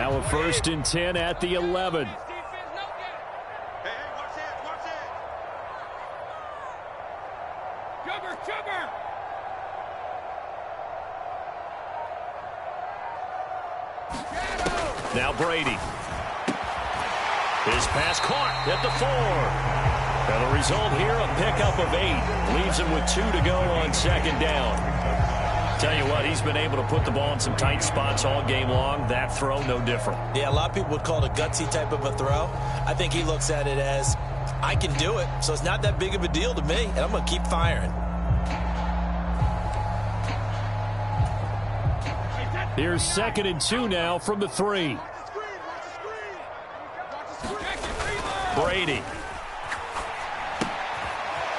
Now a 1st and 10 at the 11. Now Brady. His pass caught at the 4. And the result here, a pickup of 8. Leaves him with 2 to go on 2nd down. Tell you what, he's been able to put the ball in some tight spots all game long. That throw, no different. Yeah, a lot of people would call it a gutsy type of a throw. I think he looks at it as, I can do it, so it's not that big of a deal to me, and I'm going to keep firing. Here's 2nd and 2 now from the 3. Brady.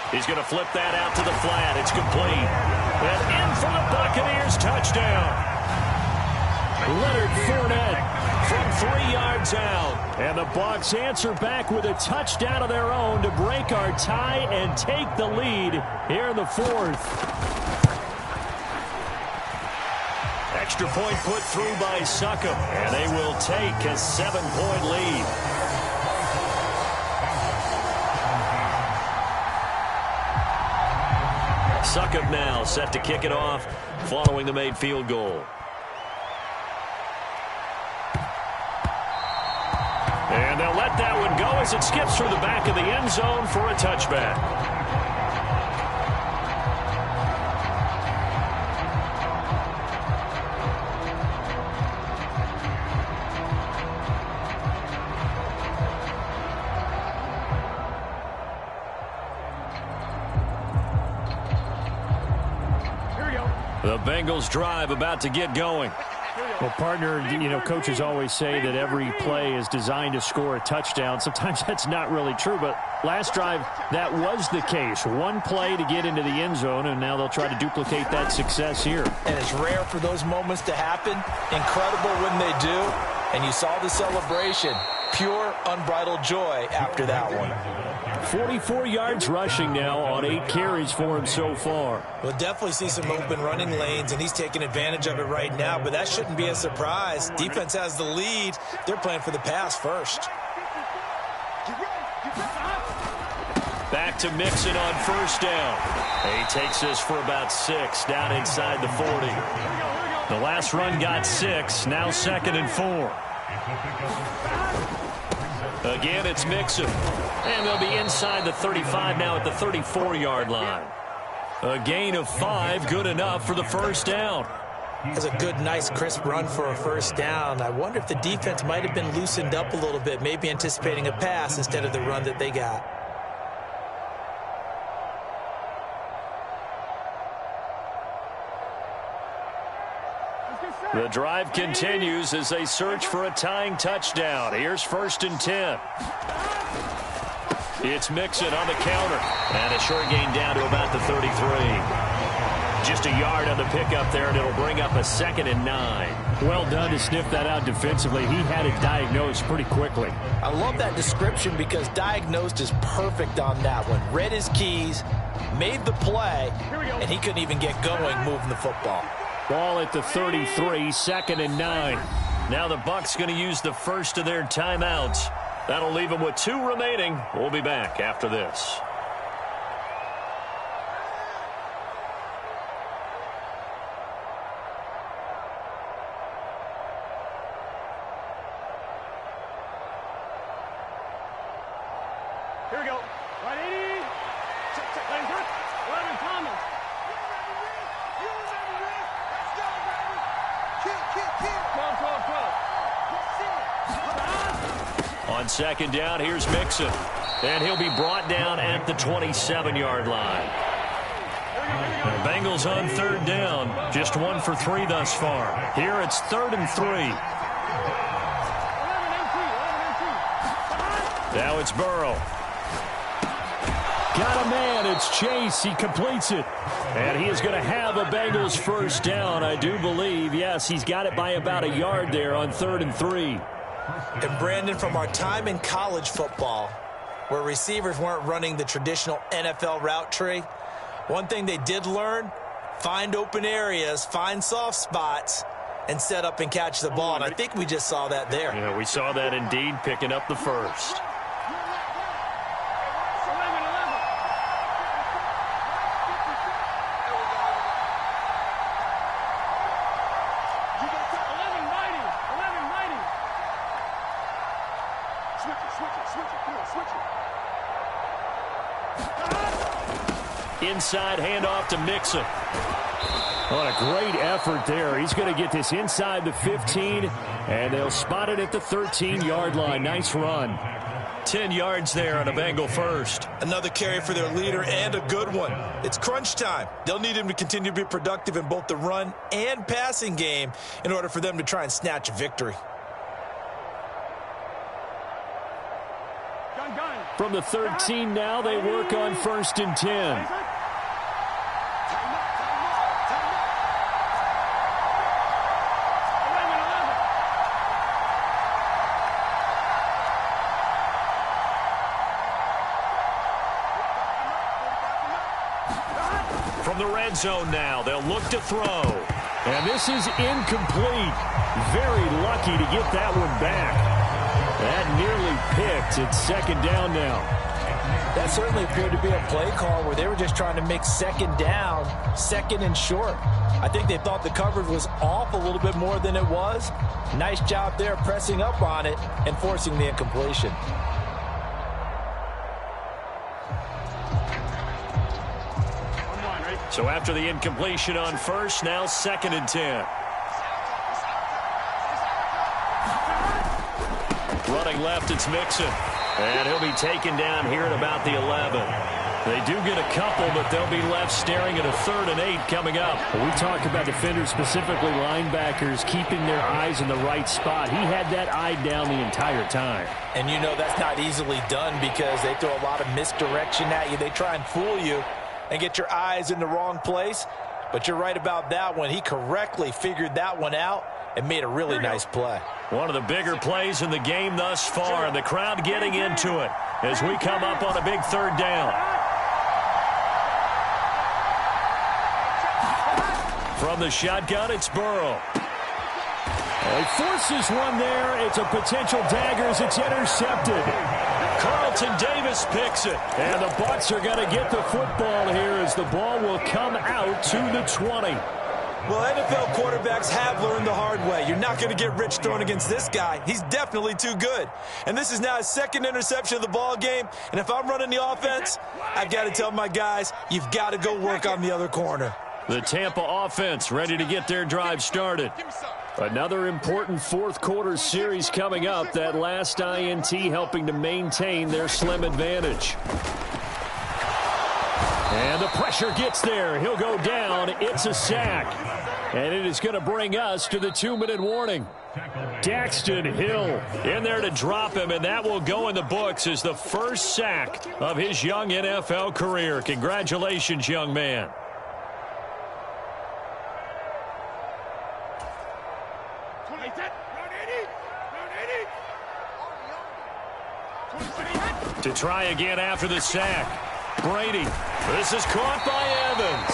He's going to flip that out to the flat. It's complete. And in for the Buccaneers touchdown. Leonard Fournette from 3 yards out. And the Bucs answer back with a touchdown of their own to break our tie and take the lead here in the 4th. Extra point put through by Succop, and they will take a 7-point lead. Succop now set to kick it off following the made field goal. And they'll let that one go as it skips through the back of the end zone for a touchback. The Bengals drive about to get going. Well, partner, you know, coaches always say that every play is designed to score a touchdown. Sometimes that's not really true, but last drive, that was the case. One play to get into the end zone, and now they'll try to duplicate that success here. And it's rare for those moments to happen. Incredible when they do. And you saw the celebration. Pure, unbridled joy after that one. 44 yards rushing now on 8 carries for him so far. We'll definitely see some open running lanes, and he's taking advantage of it right now, but that shouldn't be a surprise. Defense has the lead. They're playing for the pass first. Back to Mixon on 1st down. He takes this for about 6 down inside the 40. The last run got 6, now 2nd and 4. Again, it's Mixon. And they'll be inside the 35 now at the 34-yard line. A gain of 5, good enough for the 1st down. That's a good, nice, crisp run for a 1st down. I wonder if the defense might have been loosened up a little bit, maybe anticipating a pass instead of the run that they got. The drive continues as they search for a tying touchdown. Here's 1st and 10. It's Mixon on the counter. And a short gain down to about the 33. Just a yard on the pickup there, and it'll bring up a 2nd and 9. Well done to sniff that out defensively. He had it diagnosed pretty quickly. I love that description because diagnosed is perfect on that one. Read his keys, made the play, and he couldn't even get going moving the football. Ball at the 33, 2nd and 9. Now the Bucs going to use the first of their timeouts. That'll leave them with 2 remaining. We'll be back after this. Here we go. Right, 80. Check. Lane cut. 11, Thomas. On 2nd down, here's Mixon. And he'll be brought down at the 27-yard line. The Bengals on 3rd down. Just 1 for 3 thus far. Here it's 3rd and 3. Now it's Burrow. Got a man. It's Chase. He completes it. And he is going to have a Bengals 1st down, I do believe. Yes, he's got it by about a yard there on 3rd and 3. And Brandon, from our time in college football, where receivers weren't running the traditional NFL route tree, one thing they did learn, find open areas, find soft spots, and set up and catch the ball, and I think we just saw that there. Yeah, we saw that indeed, picking up the first. Inside handoff to Mixon. What a great effort there. He's going to get this inside the 15, and they'll spot it at the 13-yard line. Nice run. 10 yards there on a Bengal first. Another carry for their leader, and a good one. It's crunch time. They'll need him to continue to be productive in both the run and passing game in order for them to try and snatch a victory. From the 13 now, they work on 1st and 10. From the red zone now, they'll look to throw. And this is incomplete. Very lucky to get that one back. That nearly picked. It's 2nd down now. That certainly appeared to be a play call where they were just trying to make 2nd down, 2nd and short. I think they thought the coverage was off a little bit more than it was. Nice job there pressing up on it and forcing the incompletion. So after the incompletion on 1st, now 2nd and 10. Running left, it's Mixon. And he'll be taken down here at about the 11. They do get a couple, but they'll be left staring at a 3rd and 8 coming up. We talk about defenders, specifically linebackers, keeping their eyes in the right spot. He had that eye down the entire time. And you know that's not easily done because they throw a lot of misdirection at you. They try and fool you and get your eyes in the wrong place. But you're right about that one. He correctly figured that one out and made a really nice play. One of the bigger plays in the game thus far, and the crowd getting into it as we come up on a big 3rd down. From the shotgun, it's Burrow. He forces one there. It's a potential dagger as it's intercepted. Carlton Davis picks it. And the Bucs are going to get the football here as the ball will come out to the 20. Well, NFL quarterbacks have learned the hard way. You're not going to get rich throwing against this guy. He's definitely too good. And this is now his 2nd interception of the ball game. And if I'm running the offense, I've got to tell my guys, you've got to go work on the other corner. The Tampa offense ready to get their drive started. Another important 4th quarter series coming up. That last INT helping to maintain their slim advantage. And the pressure gets there. He'll go down. It's a sack. And it is going to bring us to the 2-minute warning. Daxton Hill in there to drop him, and that will go in the books as the first sack of his young NFL career. Congratulations, young man. To try again after the sack. Brady. This is caught by Evans.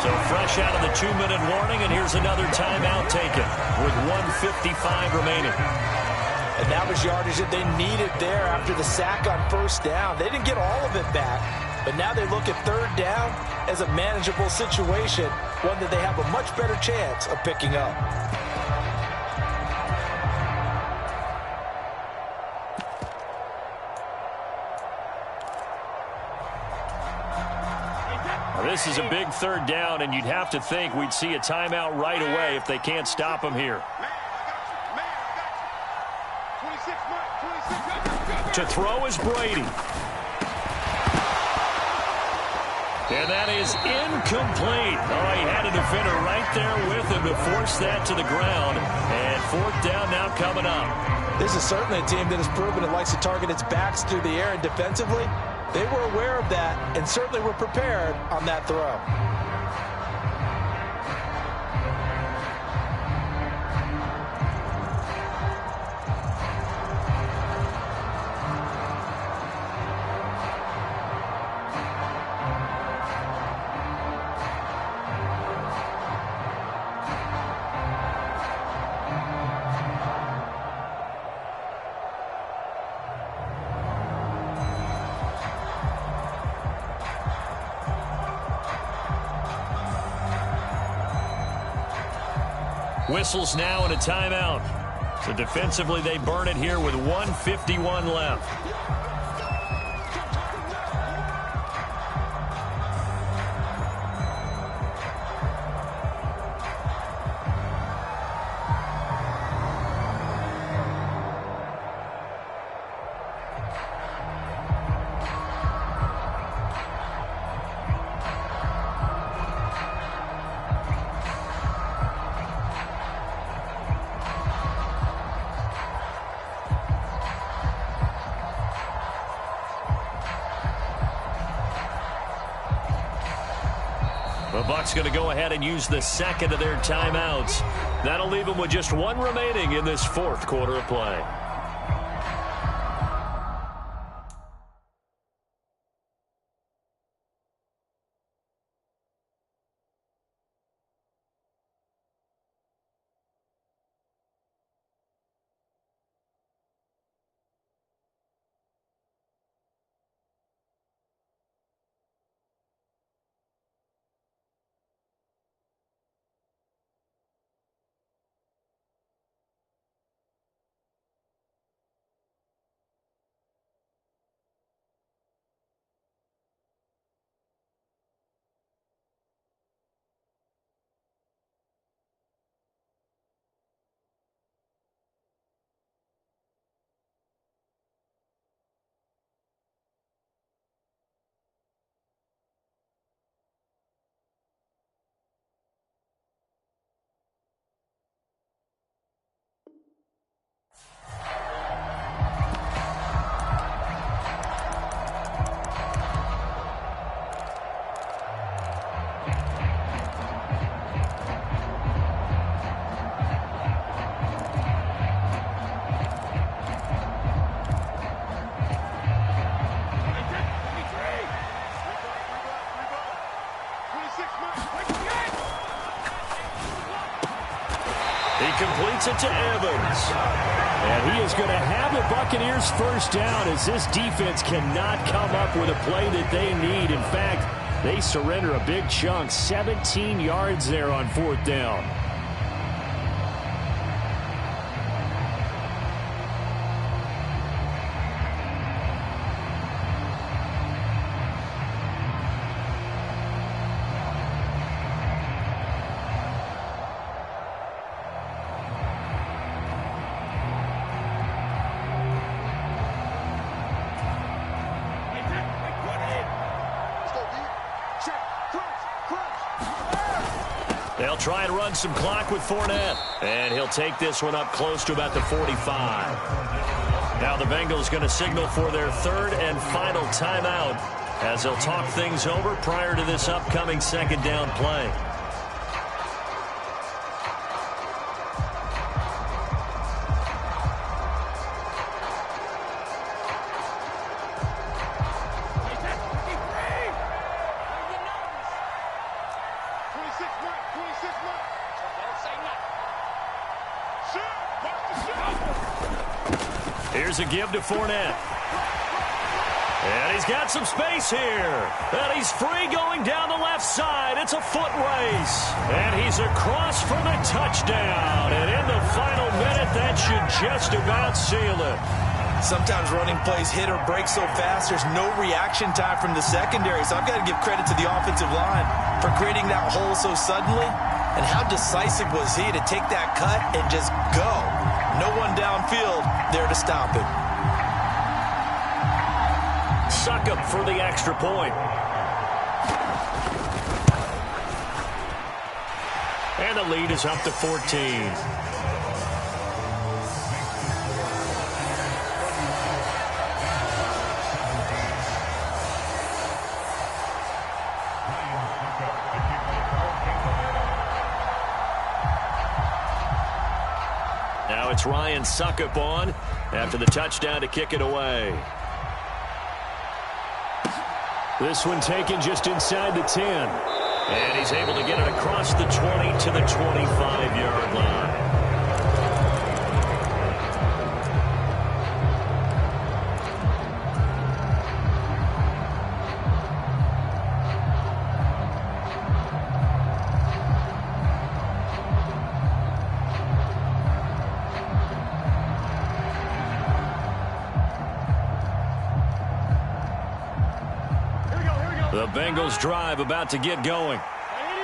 So fresh out of the 2-minute warning, and here's another timeout taken with 1:55 remaining. And that was yardage that they needed there after the sack on 1st down. They didn't get all of it back, but now they look at 3rd down as a manageable situation, one that they have a much better chance of picking up. This is a big 3rd down, and you'd have to think we'd see a timeout right away if they can't stop him here. To throw is Brady. And that is incomplete. Oh, he had a defender right there with him to force that to the ground. And 4th down now coming up. This is certainly a team that has proven it likes to target its backs through the air, and defensively, they were aware of that and certainly were prepared on that throw. Whistles now and a timeout. So defensively, they burn it here with 1:51 left. The Bucks going to go ahead and use the second of their timeouts. That'll leave them with just one remaining in this fourth quarter of play. Completes it to Evans. And he is going to have the Buccaneers first down as this defense cannot come up with a play that they need. In fact, they surrender a big chunk, 17 yards there on fourth down. They'll try and run some clock with Fournette. And he'll take this one up close to about the 45. Now the Bengals going to signal for their third and final timeout as they'll talk things over prior to this upcoming second down play. Here's a give to Fournette. And he's got some space here. And he's free going down the left side. It's a foot race. And he's across for the touchdown. And in the final minute, that should just about seal it. Sometimes running plays hit or break so fast, there's no reaction time from the secondary. So I've got to give credit to the offensive line for creating that hole so suddenly. And how decisive was he to take that cut and just go? No one downfield there to stop him. Succop for the extra point. And the lead is up to 14. Now it's Ryan Succop on after the touchdown to kick it away. This one taken just inside the 10. And he's able to get it across the 20 to the 25-yard line. The Bengals drive about to get going.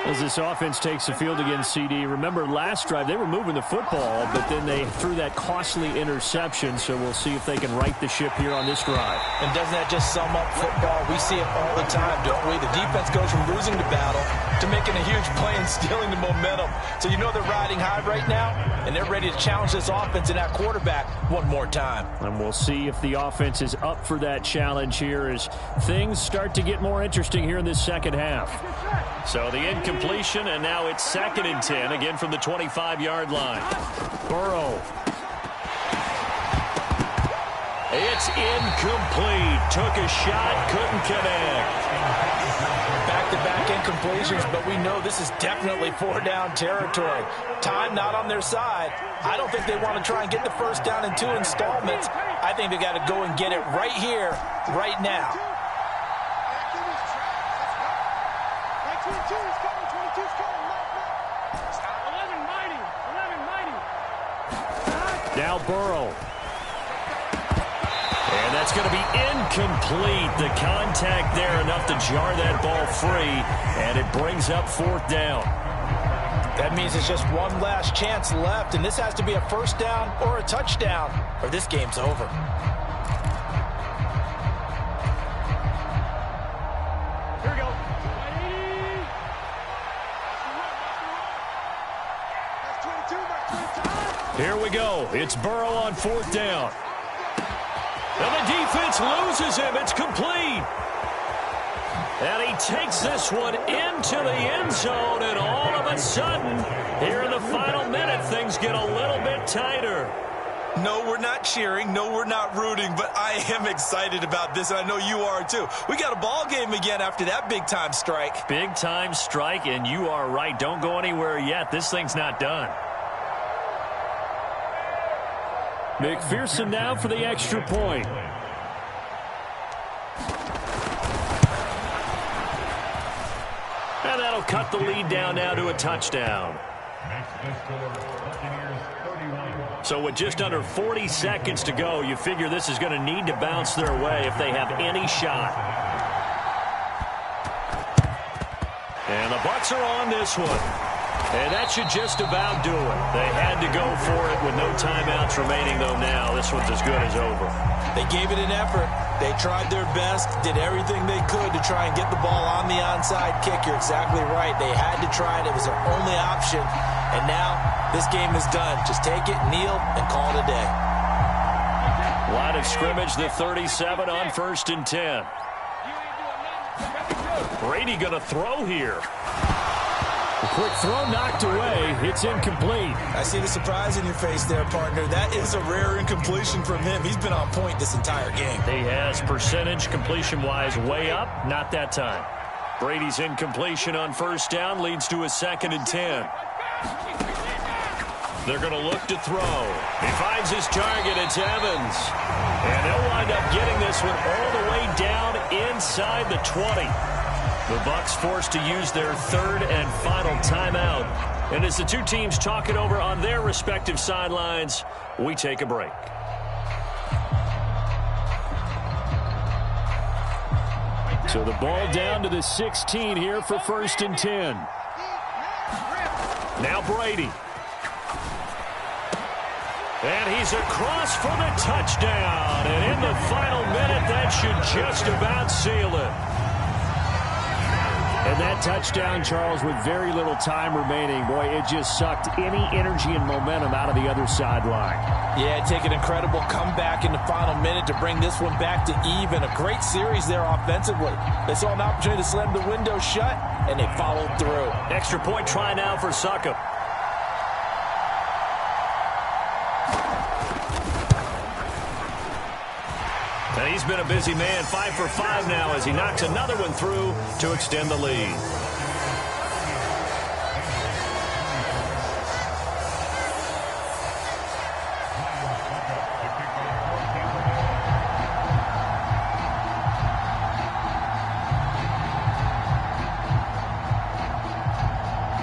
As this offense takes the field against CD, remember last drive they were moving the football, but then they threw that costly interception, so we'll see if they can right the ship here on this drive. And doesn't that just sum up football? We see it all the time, don't we? The defense goes from losing the battle to making a huge play and stealing the momentum. So you know they're riding high right now, and they're ready to challenge this offense and that quarterback one more time. And we'll see if the offense is up for that challenge here as things start to get more interesting here in this second half. So the incompletion, and now it's 2nd and 10, again from the 25-yard line. Burrow. It's incomplete. Took a shot, couldn't connect. Back-to-back incompletions, but we know this is definitely 4-down territory. Time not on their side. I don't think they want to try and get the first down in 2 installments. I think they got to go and get it right here, right now. Now Burrow. And that's going to be incomplete. The contact there enough to jar that ball free, and it brings up 4th down. That means it's just one last chance left, and this has to be a first down or a touchdown, or this game's over. Here we go. Here we go. It's Burrow on 4th down. And the defense loses him. It's complete. And he takes this one into the end zone, and all of a sudden, here in the final minute, things get a little bit tighter. No, we're not cheering. No, we're not rooting, but I am excited about this, and I know you are too. We got a ball game again after that big-time strike. Big-time strike, and you are right. Don't go anywhere yet. This thing's not done. McPherson now for the extra point. And that'll cut the lead down now to a touchdown. So with just under 40 seconds to go, you figure this is going to need to bounce their way if they have any shot. And the Bucs are on this one. And that should just about do it. They had to go for it with no timeouts remaining, though now this one's as good as over. They gave it an effort. They tried their best, did everything they could to try and get the ball on the onside kick. You're exactly right. They had to try it. It was their only option. And now this game is done. Just take it, kneel, and call it a day. Line of scrimmage, the 37 on 1st and 10. Brady going to throw here. A quick throw knocked away. It's incomplete. I see the surprise in your face there, partner. That is a rare incompletion from him. He's been on point this entire game. He has percentage completion-wise way up. Not that time. Brady's incompletion on 1st down leads to a 2nd and 10. They're going to look to throw. He finds his target. It's Evans. And they'll wind up getting this one all the way down inside the 20. The Bucs forced to use their 3rd and final timeout. And as the two teams talk it over on their respective sidelines, we take a break. So the ball down to the 16 here for 1st and 10. Now Brady. And he's across for the touchdown. And in the final minute, that should just about seal it. And that touchdown, Charles, with very little time remaining, boy, it just sucked any energy and momentum out of the other sideline. Yeah, take an incredible comeback in the final minute to bring this one back to even. A great series there offensively. They saw an opportunity to slam the window shut, and they followed through. Extra point try now for Succop. And he's been a busy man, 5 for 5 now as he knocks another one through to extend the lead.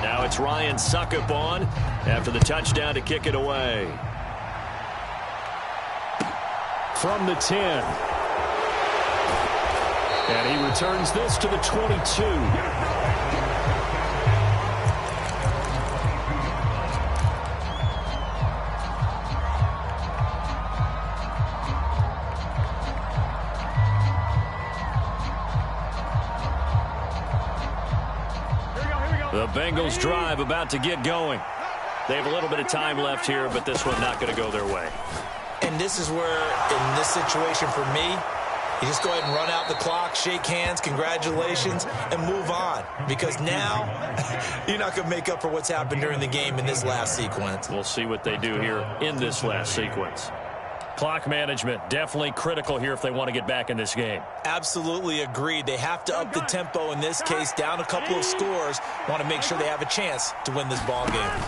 Now it's Ryan Succop on after the touchdown to kick it away. From the 10. And he returns this to the 22. The Bengals drive about to get going. They have a little bit of time left here, but this one not going to go their way. And this is where, in this situation for me, you just go ahead and run out the clock, shake hands, congratulations, and move on. Because now, you're not going to make up for what's happened during the game in this last sequence. We'll see what they do here in this last sequence. Clock management, definitely critical here if they want to get back in this game. Absolutely agreed. They have to up the tempo in this case, down a couple of scores. Want to make sure they have a chance to win this ball game.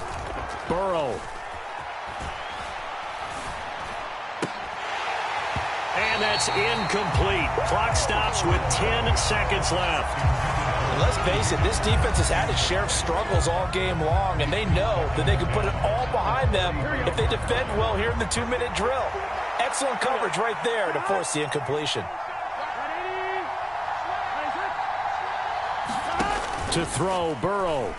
Burrow. And that's incomplete. Clock stops with 10 seconds left. And let's face it, this defense has had its share of struggles all game long, and they know that they can put it all behind them if they defend well here in the 2-minute drill. Excellent coverage right there to force the incompletion. To throw, Burrow.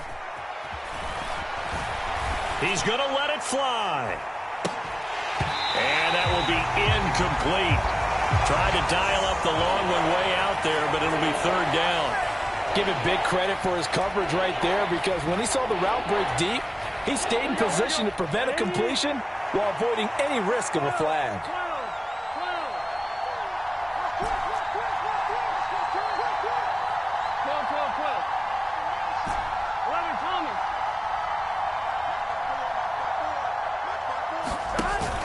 He's going to let it fly. And that will be incomplete. Tried to dial up the long one way out there, but it'll be third down. Give it big credit for his coverage right there, because when he saw the route break deep, he stayed in position to prevent a completion while avoiding any risk of a flag.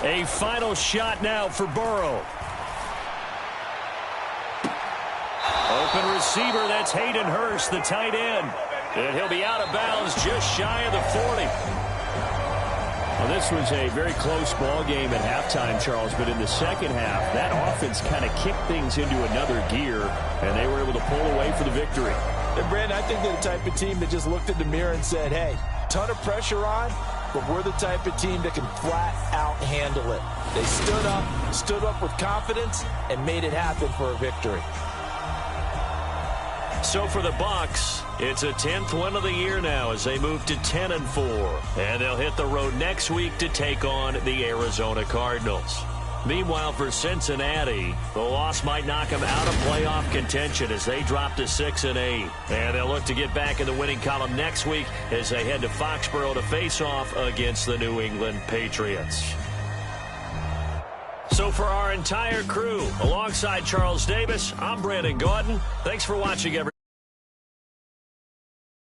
A final shot now for Burrow. Open receiver, that's Hayden Hurst, the tight end. And he'll be out of bounds just shy of the 40. Well, this was a very close ball game at halftime, Charles, but in the second half, that offense kind of kicked things into another gear, and they were able to pull away for the victory. And Brandon, I think they're the type of team that just looked in the mirror and said, hey, ton of pressure on, but we're the type of team that can flat out handle it. They stood up with confidence, and made it happen for a victory. So for the Bucs, it's a 10th win of the year now as they move to 10-4. And they'll hit the road next week to take on the Arizona Cardinals. Meanwhile, for Cincinnati, the loss might knock them out of playoff contention as they drop to 6-8. And they'll look to get back in the winning column next week as they head to Foxborough to face off against the New England Patriots. So for our entire crew, alongside Charles Davis, I'm Brandon Gaudin. Thanks for watching, everyone.